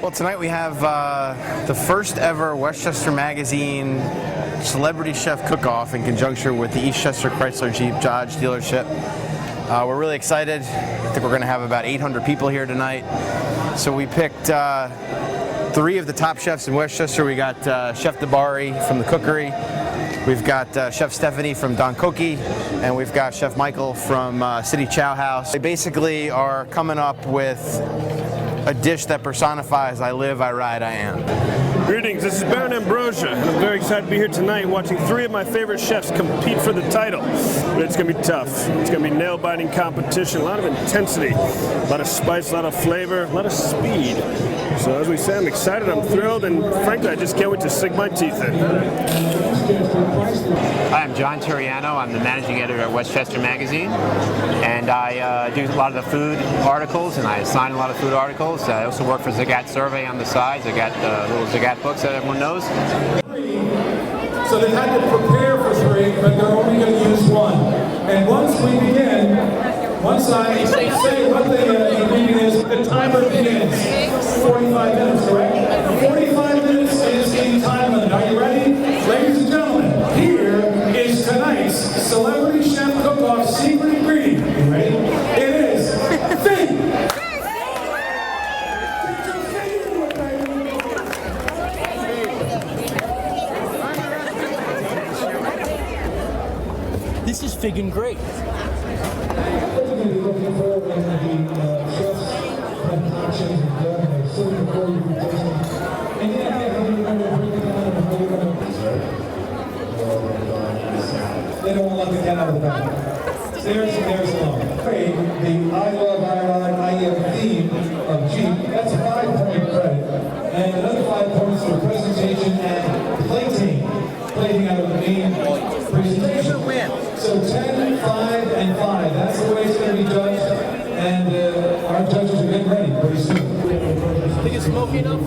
Well, tonight we have the first ever Westchester Magazine Celebrity Chef Cook-Off in conjunction with the Eastchester Chrysler Jeep Dodge dealership. We're really excited. I think we're going to have about 800 people here tonight. So we picked 3 of the top chefs in Westchester. We got Chef Dibari from the Cookery. We've got Chef Stephanie from Don Cokie, and we've got Chef Michael from City Chow House. They basically are coming up with a dish that personifies I live, I ride, I am. Greetings, this is Baron Ambrosia, and I'm very excited to be here tonight watching 3 of my favorite chefs compete for the title. But it's going to be tough. It's going to be nail-biting competition, a lot of intensity, a lot of spice, a lot of flavor, a lot of speed. So as we say, I'm excited, I'm thrilled, and frankly, I just can't wait to sink my teeth in. Hi, I'm John Turiano. I'm the managing editor at Westchester Magazine, and I do a lot of the food articles, and I assign a lot of food articles. I also work for Zagat Survey on the side. Zagat, little Zagat books that everyone knows. So they had to prepare for 3, but they're only going to use 1. And once we begin, once I say what the ingredient is, the timer begins. 45 minutes, correct? 45 minutes is the time limit. Are you ready? Ladies and gentlemen, here is tonight's Celebrity Chef Cook-Off secret ingredient. You ready? It is fig. This is fig and grape. They don't want to let the cat out of the bag. There's alone. The I love, I ride, I am theme of Jeep. That's a 5-point credit. And another 5 points for presentation and plating. Plating out of the main presentation. So 10, 5, and 5. That's the way it's going to be judged. And our judges are getting ready pretty soon. Think it's smoky enough?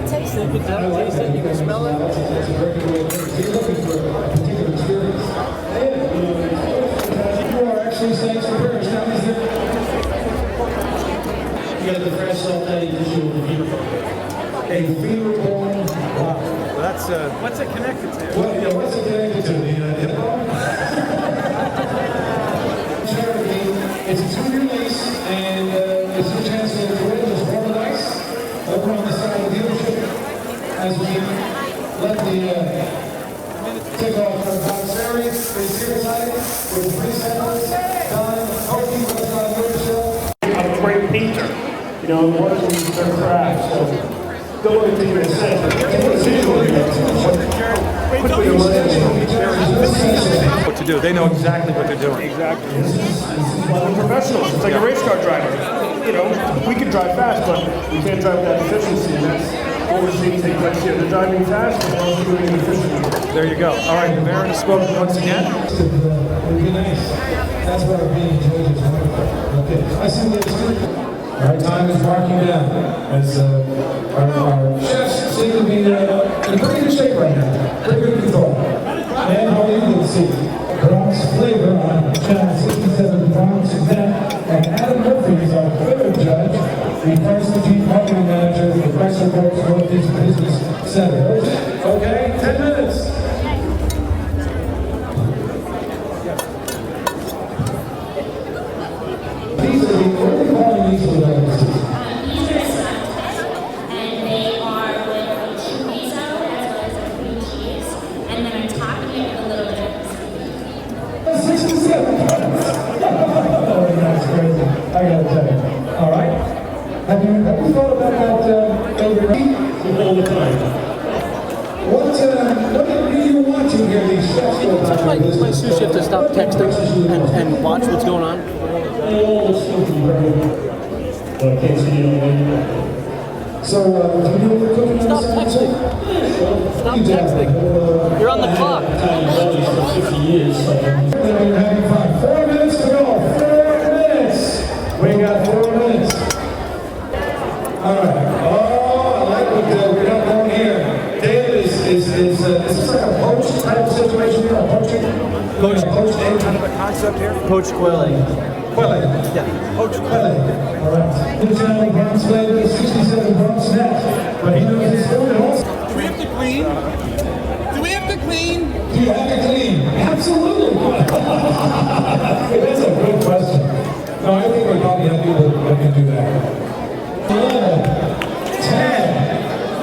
Taste it. You can taste it. You can smell it. That's a very good way to you're looking for a particular experience. And you are actually saying some prayers. Now, is there? You got the fresh salt patty tissue with the beautiful. A fever bone. Wow. Well, that's what's it connected to? Well, yeah, what's it connected to? The bone? Charity. It's a 2-year lease, and it's your chance to win. There's more nice over on the side of the dealership as we let the takeoff from Box Series is here tonight with 3 samples. Don Cokie was on your show. I'm a great painter, you know, working with their craft, so don't really think what it says, but what to do. They know exactly what they're doing. Exactly. We're professionals. It's like a race car driver. You know, we can drive fast, but we can't drive with that efficiency, and that's what we're seeing take place here. They're driving fast, but they're also doing it efficiently. There you go. All right, the Baron has spoken once again. It would be nice. That's what our being judges want. Okay, I see the street. Our time is marking down as our chefs seem to be in pretty good shape right now. Pretty good control. And all you can see, Bronx flavor on channel 67 Bronx Exempt, and Adam Murphy is our 3rd judge, the Chrysler Jeep marketing manager for the Chrysler Northeast Business Center. Okay, 10 minutes. These are the only calling these for the and they are with a chorizo as well as a cream cheese, and then I'm topping it with a little bit of 67. Oh, that's crazy. I gotta tell you. All right. Have you thought about that all the time? What are you watching here? These chefs go about My sous chef to stop texting and watch what's going on. So, do you know what cooking? Stop texting. Stop texting. You're on the clock. 50 years. You're having fun. 4 minutes to go. 4 minutes. We got 4 minutes. All right. Oh, I like what we're not going here. David is this like a poached type of situation here? A poaching? Poached egg? Kind of a concept here. Poached quail egg. Quelle. Coach Quelle. All right. This animal bronze flavor is 67 bronze snacks, but he knows his story also. Do we have to clean? Do we have to clean? Do you have to clean? Absolutely. That's a good question. No, I think we probably have people that can do that. 11, 10,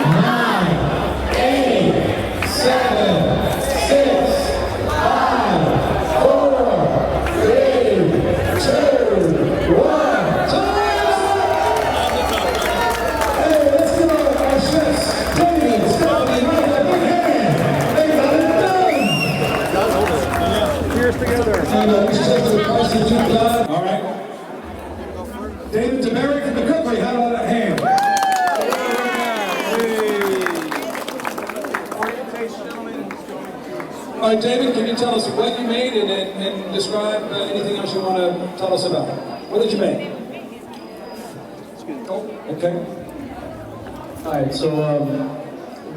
9, 8, 7, 6, 5, 4, 3, 2, 1. Hey, let's give our chefs, David, Stephanie, Mike, a big hand. They got it done. Cheers together. And Eastchester, Chrysler, Jeep Dodge. All right. David Dibari from the Cookery, how about that hand? All right, David, can you tell us what you made and describe anything else you want to tell us about? What did you make? Okay. All right, so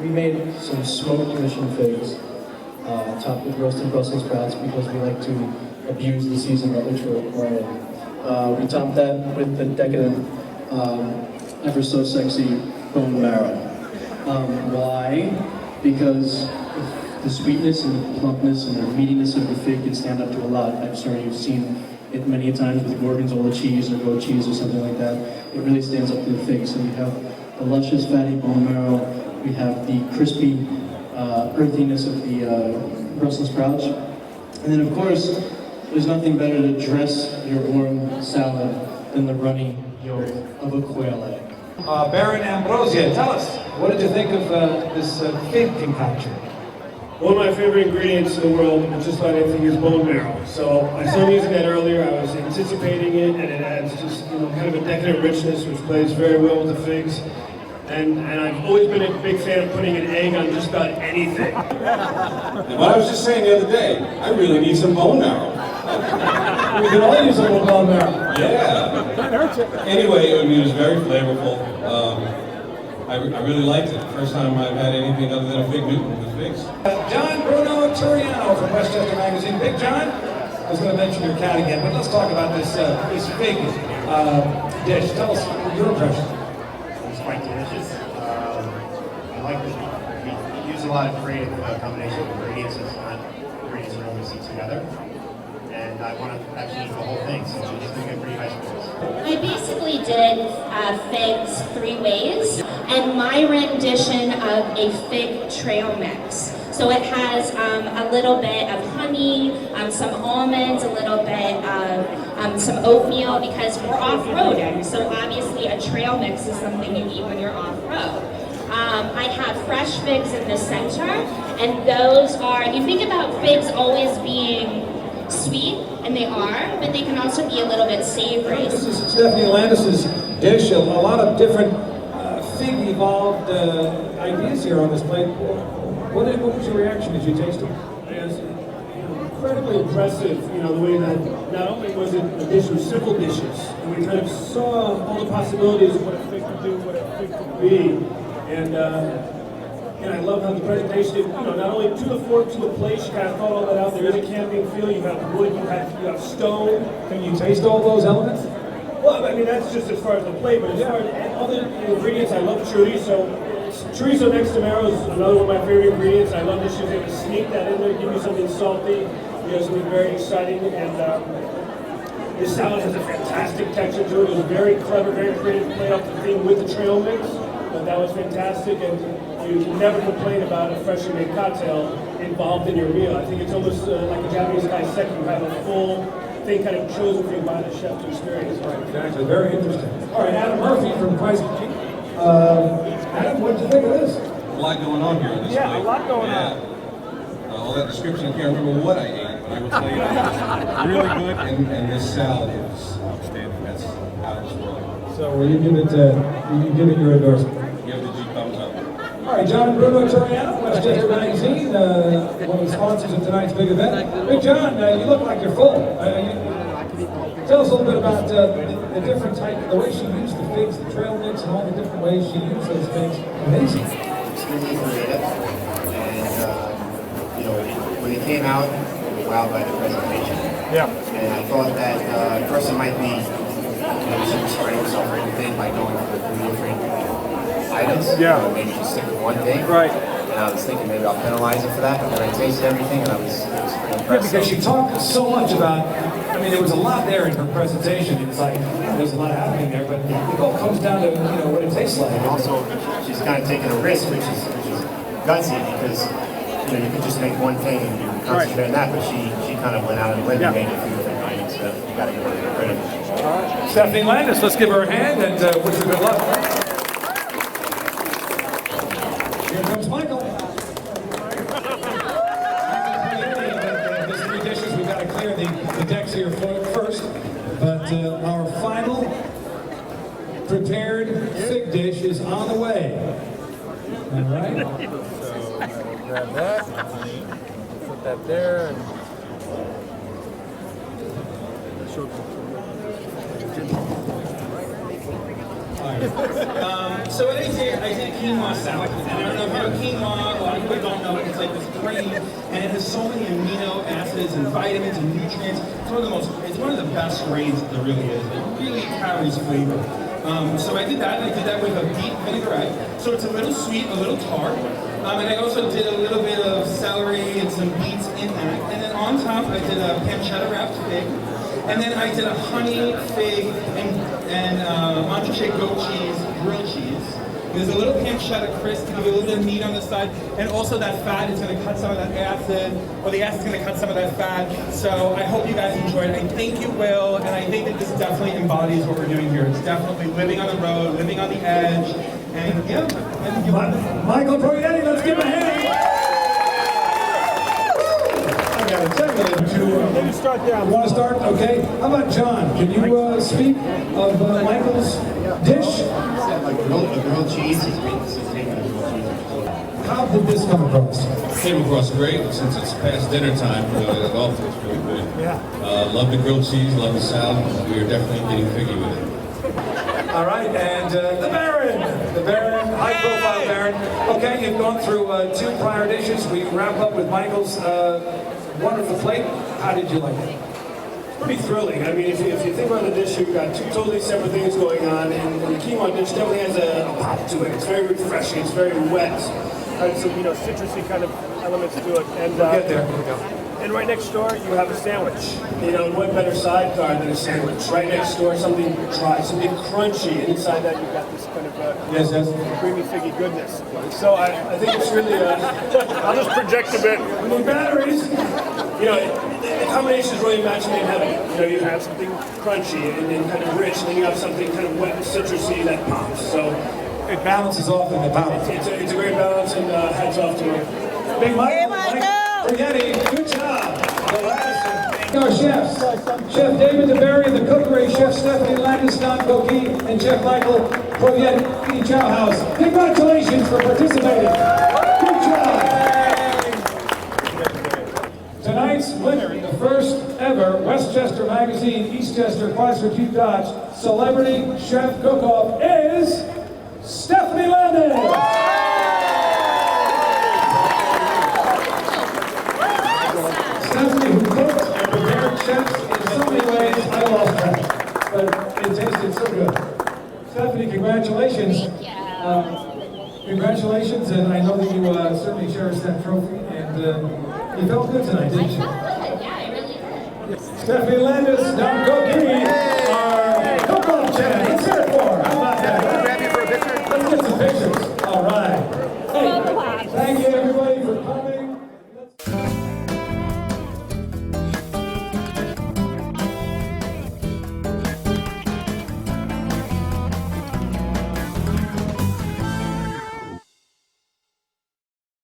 we made some smoked mission figs, topped with roasted Brussels sprouts because we like to abuse the season that which we're in. We topped that with the decadent, ever so sexy bone marrow. Why? Because the sweetness and the plumpness and the meatiness of the fig can stand up to a lot. I'm sure you've seen it many a times with gorgonzola cheese or goat cheese or something like that. It really stands up to the fig. So we have the luscious fatty bone marrow. We have the crispy earthiness of the Brussels sprouts. And then of course, there's nothing better to dress your warm salad than the runny yolk of a quail egg. Baron Ambrosia, tell us, what did you think of this fig concoction? One of my favorite ingredients in the world, just about anything, is bone marrow. So I started using that earlier. I was anticipating it, and it adds just kind of a decadent richness, which plays very well with the figs. And I've always been a big fan of putting an egg on just about anything. And what I was just saying the other day, I really need some bone marrow. We can all use a little bone marrow. Yeah. Anyway, I mean, it was very flavorful. I really liked it. First time I've had anything other than a fig Newton with figs. John Bruno Turiano from Westchester Magazine. Big John, I was going to mention your cat again, but let's talk about this fig dish. Tell us your impression. It's quite delicious. I like that we use a lot of creative combination of ingredients as not ingredients that only see together. And I want to actually eat the whole thing, so I'm just doing a pretty vegetables. I basically did figs 3 ways, and my rendition of a fig trail mix. So it has a little bit of honey, some almonds, a little bit of some oatmeal, because we're off-roading. So obviously a trail mix is something you eat when you're off-road. I have fresh figs in the center, and those are, you think about figs always being sweet, and they are, but they can also be a little bit savory. This is Stephanie Landis' dish. A lot of different fig-evolved ideas here on this plate. What was your reaction as you tasted it? It's incredibly impressive, the way that not only was it a dish with simple dishes, and we kind of saw all the possibilities of what a fig could do, what a fig could be, and I love how the presentation, not only to the fork, to the plate, she kind of thought all that out. There is a camping feel. You have wood, you have stone. Can you taste all those elements? Well, I mean, that's just as far as the plate, but as far as other ingredients, I love chorizo. Chorizo next to marrow is another one of my favorite ingredients. I love that she was able to sneak that in there, give you something salty, something very exciting. And this salad has a fantastic texture to it. It was very clever, very creative play off the thing with the trail mix. But that was fantastic, and you can never complain about a freshly made cocktail involved in your meal. I think it's almost like a Japanese kaiseki. You have a full thing kind of chosen for you by the chef to experience. Right, exactly. Very interesting. All right, Adam Murphy from Chrysler. Adam, what did you think of this? A lot going on here on this plate. A lot going on. All that description, I can't remember what I ate, but I will tell you that it's really good, and this salad is outstanding. That's out of this world. So will you give it your endorsement? Give the G thumbs up. All right, John Bruno Turiano, Westchester Magazine, one of the sponsors of tonight's big event. Hey, John, you look like you're full. Tell us a little bit about the different type, the way she used the figs, the trail mix, and all the different ways she used those figs. Amazing. Extremely creative, and when it came out, we were wowed by the presentation. Yeah. And I thought that first it might be, maybe she was spreading herself really thin by going for 3 different items. Yeah. Maybe she stick with one thing. Right. And I was thinking maybe I'll penalize her for that, but then I tasted everything and it was pretty impressive. Because she talked so much about, I mean, there was a lot there in her presentation. It's like, there's a lot happening there, but it all comes down to, what it tastes like. And also, she's kind of taking a risk, which is gutsy, because, you could just make one thing and you concentrate on that, but she kind of went out and made a few different items, so you got to give her credit. All right. Stephanie Landis, let's give her a hand and wish her good luck. Here comes Michael. There's 3 dishes. We've got to clear the decks here first. But our final prepared fig dish is on the way. All right. So grab that, put that there, and so what I did quinoa salad. And I don't know if you know quinoa, a lot of people don't know it. It's like this cream, and it has so many amino acids and vitamins and nutrients. It's one of the best grains that there really is. It really carries flavor. So I did that, and I did that with a beet vinaigrette. So it's a little sweet, a little tart. And I also did a little bit of celery and some beets in that. And then on top, I did a pancetta wrapped fig. And then I did a honey, fig, and entree goat cheese, grilled cheese. There's a little pancetta crisp to give you a little bit of meat on the side, and also that fat is going to cut some of that acid, or the acid is going to cut some of that fat. So I hope you guys enjoyed it. I think you will, and I think that this definitely embodies what we're doing here. It's definitely living on the road, living on the edge, and yeah. And Michael Proietti, let's give him a hand. I got to tell you, Maybe start down. Want to start? Okay. How about John? Can you speak of Michael's dish? The grilled cheese is taking a grilled cheese. How did this come across? Came across great since it's past dinner time. It all tastes really good. Yeah. Love the grilled cheese, love the salad. We are definitely getting figgy with it. All right, and the Baron, high-profile Baron. Okay, you've gone through 2 prior dishes. We wrap up with Michael's wonderful plate. How did you like it? Pretty thrilling. I mean, if you think about the dish, you've got 2 totally separate things going on, and the quinoa dish definitely has a pop to it. It's very refreshing. It's very wet. Has some citrusy kind of elements to it. And we'll get there. And right next door, you have a sandwich. And what better sidecar than a sandwich? Right next door, something dry, something crunchy. And inside that, you've got this kind of creamy, figgy goodness. So I think it's really, I'll just project a bit. The batteries. The combination is really match made in heaven. You have something crunchy and kind of rich, and then you have something kind of wet and citrusy that pops. So it balances off in the palate. It's a great balance, and hats off to her. Big Mike Proietti, good job. Our chefs, Chef David Dibari, the cookery, Chef Stephanie Landis, and Chef Michael Proietti, Chow House. Congratulations for participating. Good job. Tonight's winner in the first ever Westchester Magazine, Eastchester, Chrysler, Jeep Dodge Celebrity Chef Cook-Off is Stephanie Landis. Stephanie, who cooked and prepared chefs in so many ways, I lost track. But it tasted so good. Stephanie, congratulations. Thank you. Congratulations, and I know that you certainly cherished that trophy, and you felt good tonight, didn't you? I felt good, yeah, I really did. Stephanie Landis, Don Goki, our cook-off champ. Let's hear it for her. How about that? Let's get some pictures.